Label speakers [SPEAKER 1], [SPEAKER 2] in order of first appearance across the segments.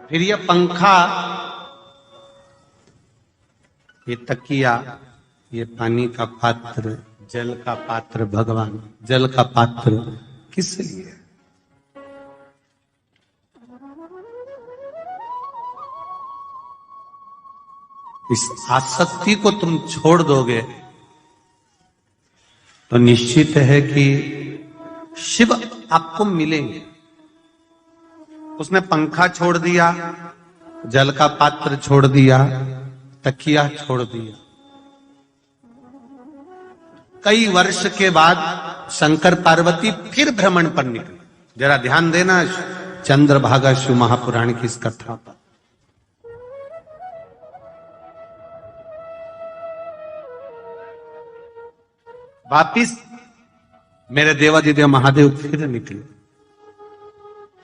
[SPEAKER 1] फिर ये पंखा, ये तकिया, ये पानी का पात्र, जल का पात्र, भगवान जल का पात्र किस लिए? इस आसक्ति को तुम छोड़ दोगे तो निश्चित है कि शिव आपको मिलेंगे। उसने पंखा छोड़ दिया, जल का पात्र छोड़ दिया, तकिया छोड़ दिया। कई वर्ष के बाद शंकर पार्वती फिर भ्रमण पर निकले। जरा ध्यान देना चंद्रभागा शिव महापुराण की इस कथा पर। वापिस मेरे देवादिदेव महादेव फिर निकले,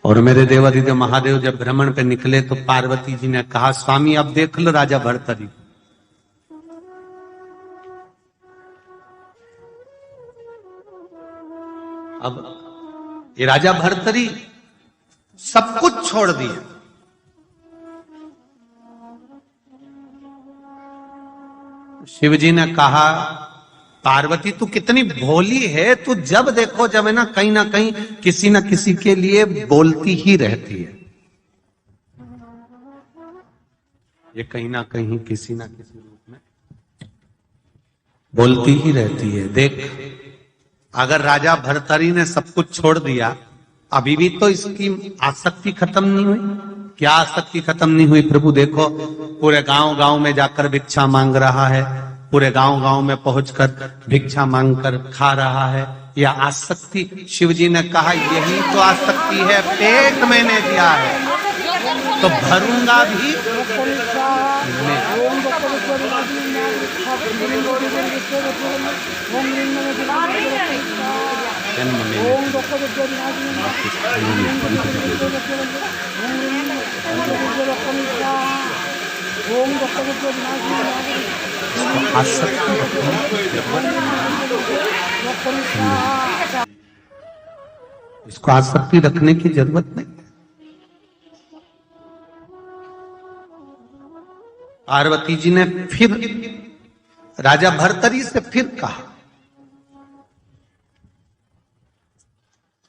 [SPEAKER 1] और मेरे देवादिदेव महादेव जब भ्रमण पे निकले तो पार्वती जी ने कहा, स्वामी अब देख लो राजा भर्तरी। अब ये राजा भर्तरी सब कुछ छोड़ दिया। शिवजी ने कहा, पार्वती तू कितनी भोली है, तू जब देखो जब है ना कहीं किसी ना किसी के लिए बोलती ही रहती है। ये कहीं ना कहीं किसी ना किसी रूप में बोलती ही रहती है। देख, अगर राजा भर्तरी ने सब कुछ छोड़ दिया, अभी भी तो इसकी आसक्ति खत्म नहीं हुई। क्या आसक्ति खत्म नहीं हुई प्रभु? देखो पूरे गांव गांव में जाकर भिक्षा मांग रहा है, पूरे गांव गांव में पहुंचकर भिक्षा मांगकर खा रहा है। यह आसक्ति, शिवजी ने कहा यही तो आसक्ति है, पेट मैंने दिया है तो भरूंगा भी। इसको आसक्ति रखने की जरूरत नहीं। पार्वती जी ने फिर राजा भर्तरी से फिर कहा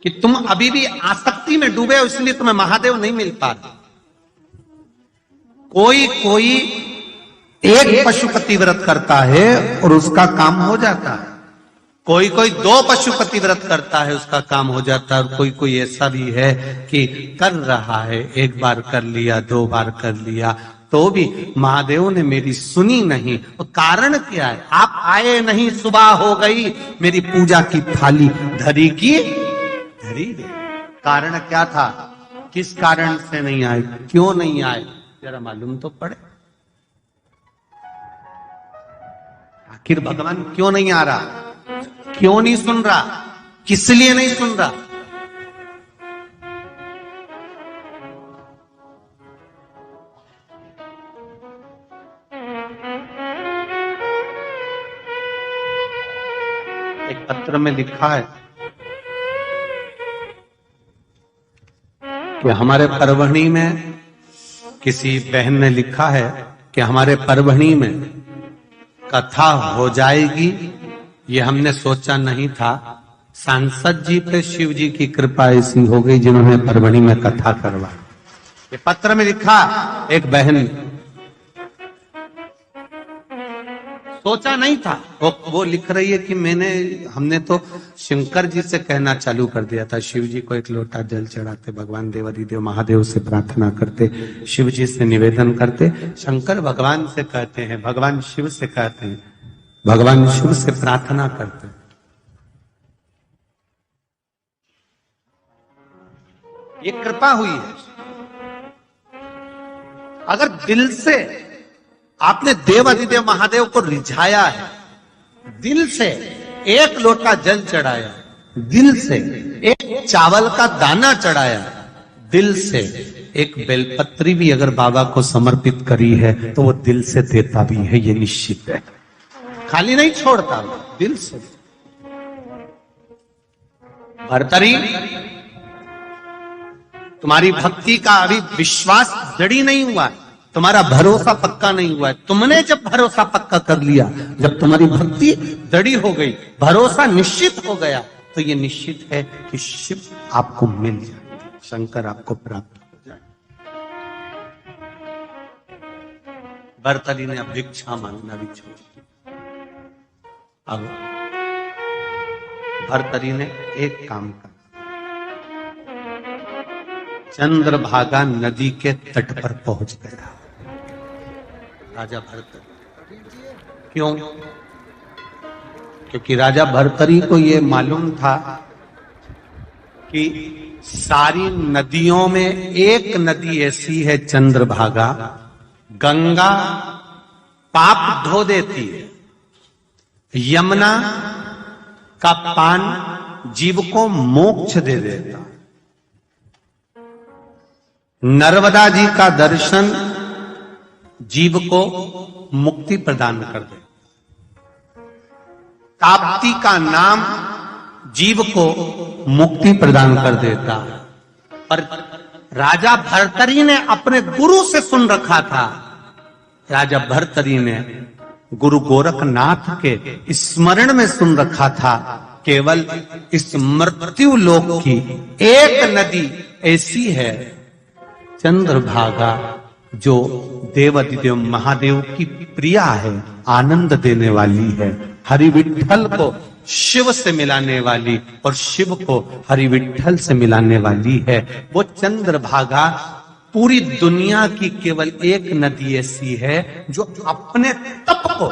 [SPEAKER 1] कि तुम अभी भी आसक्ति में डूबे हो, इसलिए तुम्हें महादेव नहीं मिल पा रहे। कोई एक पशुपति व्रत करता है और उसका काम हो जाता है, कोई 2 पशुपति व्रत करता है उसका काम हो जाता है, और कोई ऐसा भी है कि कर रहा है, 1 बार कर लिया, 2 बार कर लिया, तो भी महादेव ने मेरी सुनी नहीं। तो कारण क्या है? आप आए नहीं, सुबह हो गई, मेरी पूजा की थाली धरी की धरी दे। कारण क्या था? किस कारण से नहीं आए, क्यों नहीं आए, जरा मालूम तो पड़े। आखिर भगवान क्यों नहीं आ रहा, क्यों नहीं सुन रहा, किस लिए नहीं सुन रहा? एक पत्र में लिखा है कि हमारे परभणी में किसी बहन ने लिखा है कि हमारे परभणी में कथा हो जाएगी, ये हमने सोचा नहीं था। सांसद जी पे शिव जी की कृपा ऐसी हो गई जिन्होंने परभणी में कथा करवाई। ये पत्र में लिखा, एक बहन, सोचा नहीं था। वो लिख रही है कि हमने तो शंकर जी से कहना चालू कर दिया था, शिव जी को 1 लोटा जल चढ़ाते, भगवान देवादिदेव महादेव से प्रार्थना करते, शिव जी से निवेदन करते। शंकर भगवान से कहते हैं, भगवान शिव से कहते हैं, भगवान शिव से प्रार्थना करते हैं। ये कृपा हुई है। अगर दिल से आपने देवादिदेव महादेव को रिझाया है, दिल से 1 लोटा जल चढ़ाया, दिल से 1 चावल का दाना चढ़ाया, दिल से 1 बेलपत्री भी अगर बाबा को समर्पित करी है तो वो दिल से देता भी है, ये निश्चित है। खाली नहीं छोड़ता, दिल से। भर्तरी, तुम्हारी भक्ति का अभी विश्वास दृढ़ नहीं हुआ, तुम्हारा भरोसा पक्का नहीं हुआ है। तुमने जब भरोसा पक्का कर लिया, जब तुम्हारी भक्ति दृढ़ हो गई, भरोसा निश्चित हो गया, तो ये निश्चित है कि शिव आपको मिल जाएगा, शंकर आपको प्राप्त हो जाए। भर्तरी ने अब भिक्षा मांगना भी छोड़ दिया। अब भर्तरी ने एक काम करा, चंद्रभागा नदी के तट पर पहुंच गया राजा भर्तरी। क्यों? क्योंकि राजा भर्तरी को यह मालूम था कि सारी नदियों में एक नदी ऐसी है, चंद्रभागा, गंगा पाप धो देती है, यमुना का पान जीव को मोक्ष दे देता, नर्मदा जी का दर्शन जीव को मुक्ति प्रदान कर दे, ताप्ती का नाम जीव को मुक्ति प्रदान कर देता। पर राजा भर्तरी ने अपने गुरु से सुन रखा था, राजा भर्तरी ने गुरु गोरखनाथ के स्मरण में सुन रखा था, केवल इस मृत्यु लोक की एक नदी ऐसी है, चंद्रभागा, जो देवादिदेव महादेव की प्रिया है, आनंद देने वाली है, हरि विठ्ठल को शिव से मिलाने वाली और शिव को हरि विठ्ठल से मिलाने वाली है। वो चंद्रभागा पूरी दुनिया की केवल एक नदी ऐसी है जो अपने तप को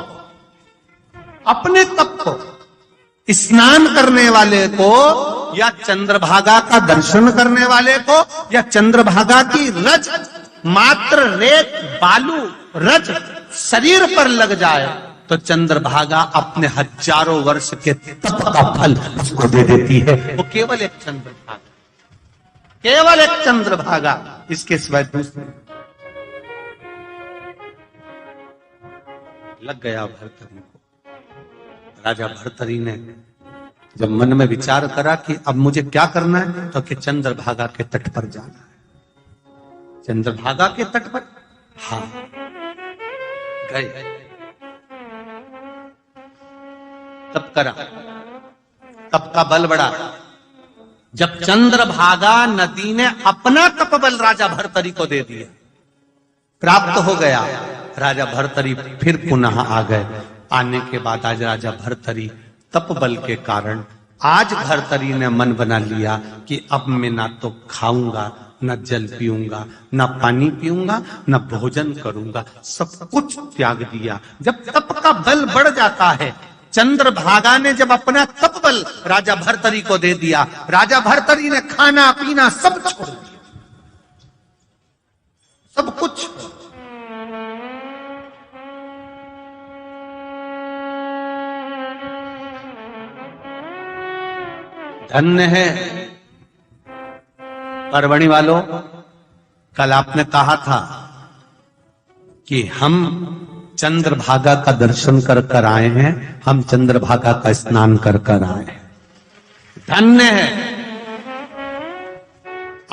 [SPEAKER 1] स्नान करने वाले को, या चंद्रभागा का दर्शन करने वाले को, या चंद्रभागा की रज, मात्र रेत, बालू, रज शरीर पर लग जाए तो चंद्रभागा अपने हजारों वर्ष के तप का फल उसको दे देती है। वो केवल एक चंद्रभागा, केवल एक चंद्रभागा, इसके सिवाय दूसरे। लग गया भर्तरी को। राजा भर्तरी ने जब मन में विचार करा कि अब मुझे क्या करना है, तो कि चंद्रभागा के तट पर जाना है। चंद्रभागा के तट पर हाँ गए, तप करा, तप का बल बढ़ा। जब चंद्रभागा नदी ने अपना तप बल राजा भर्तरी को दे दिया, प्राप्त हो गया, राजा भर्तरी फिर पुनः आ गए। आने के बाद आज राजा भर्तरी तप बल के कारण, आज भर्तरी ने मन बना लिया कि अब मैं ना तो खाऊंगा, न जल पीऊंगा, न पानी पीऊंगा, न भोजन करूंगा, सब कुछ त्याग दिया। जब तप का बल बढ़ जाता है, चंद्रभागा ने जब अपना तप बल राजा भर्तरी को दे दिया, राजा भर्तरी ने खाना पीना सब छोड़ दिया, सब कुछ। धन्य है परवणी वालों, कल आपने कहा था कि हम चंद्रभागा का दर्शन कर कर आए हैं, हम चंद्रभागा का स्नान कर कर आए हैं। धन्य है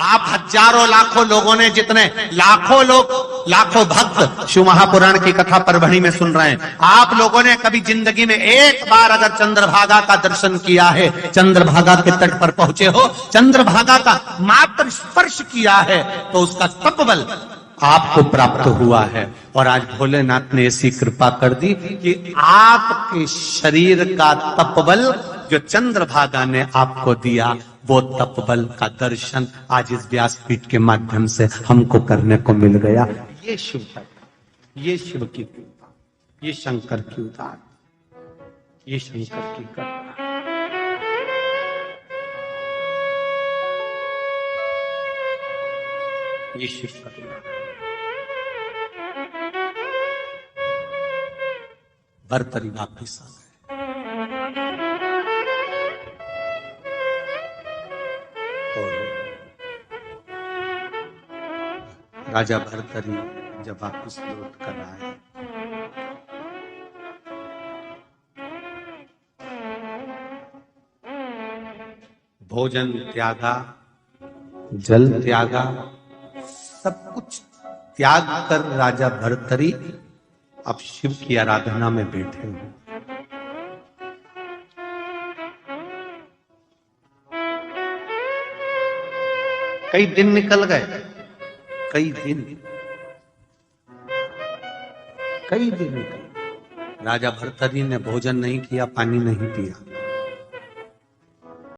[SPEAKER 1] आप, हजारों लाखों लोगों ने, जितने लाखों लोग, लाखों भक्त शिव महापुराण की कथा परभणी में सुन रहे हैं, आप लोगों ने कभी जिंदगी में एक बार अगर चंद्रभागा का दर्शन किया है, चंद्रभागा के तट पर पहुंचे हो, चंद्रभागा का मात्र स्पर्श किया है, तो उसका तप बल आपको प्राप्त हुआ है। और आज भोलेनाथ ने ऐसी कृपा कर दी कि आपके शरीर का तप बल जो चंद्रभागा ने आपको दिया, वो तप बल का दर्शन आज इस व्यासपीठ के माध्यम से हमको करने को मिल गया। ये शिव है, ये शिव की कृपा, ये शंकर की उदार, ये शंकर की कृपा। ये शिव का कृपा। भर्तरी वापिस आ गए। राजा भर्तरी जब वापिस लौट कर आए, भोजन त्यागा, जल त्यागा, सब कुछ त्याग कर राजा भर्तरी अब शिव की आराधना में बैठे हैं। कई दिन निकल गए, कई दिन निकल। राजा भर्तरी ने भोजन नहीं किया, पानी नहीं पिया।